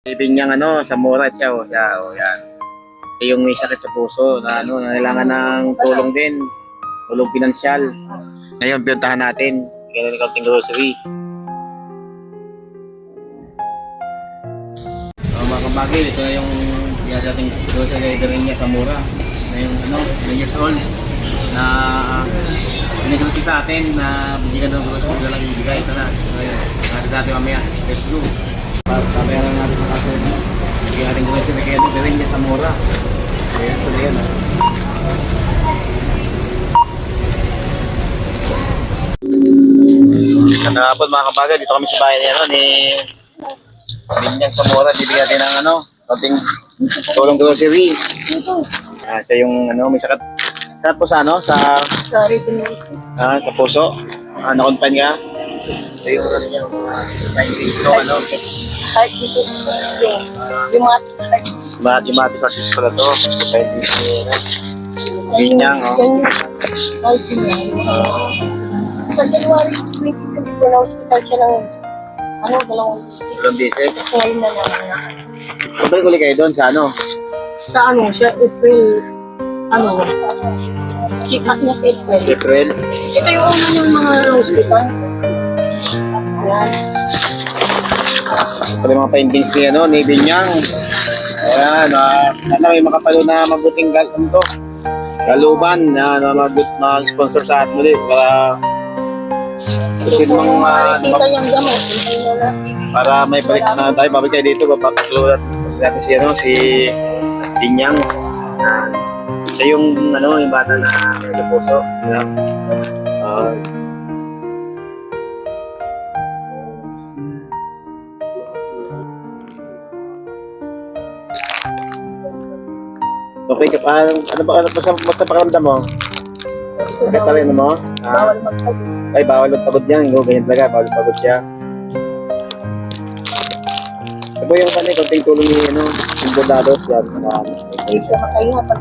Ibig niyang sa mura siya, yan. Yung may sakit sa puso na na kailangan ng tulong din, tulong pinansyal. Ngayon, pinuntahan natin, bigyan ng kaunting grocery. Mga kabagil, ito na yung ating grocery rin niya sa mura. Na yung 9 years old na pinagluti sa atin na bigyan ng grocery na lang ibigay. Ito na. Natin natin mamaya. Let's go. Pabayaran natin sa kaso. Bigyan natin grocery kaya ito rin niya sa mura. Ayan, ito na yan. Katapon mga kabagay, dito kami sa bahay ni Binyang sa mura. Bibigyan natin ng konting tulong grocery. Siya yung may sakit. Sakit po sa Sorry, sa puso. Na-confine ka. Ito yung niya. heart disease po. Rheumatic heart disease. Rheumatic heart disease pala to. Binyang, Heart disease. Sa January 2024 na hospital siya ng dalawang beses. ngayon na lang. Kapag uli kayo doon sa Sa siya, April, check-up niya sa April. April. Ito yung una niyang mga hospital. Ayan. Ito yung mga paintings ni Binyang. Ayan, may makapalo na mabuting galuban na mag-sponsor sa atin ulit para kusin mong Nakikita niyang gamot. para may balik na tayo, babalik tayo dito, papaklulat natin si Binyang. Siya yung yung bata na medyo puso. Okay ka pa, basta pakiramdam mo? Okay pa rin mo? Bawal magpagod. Ay, bawal magpagod yan. Ganyan talaga, bawal magpagod siya. Ito yung konting tulong ni yung bordados yan. Hindi siya makahinga pag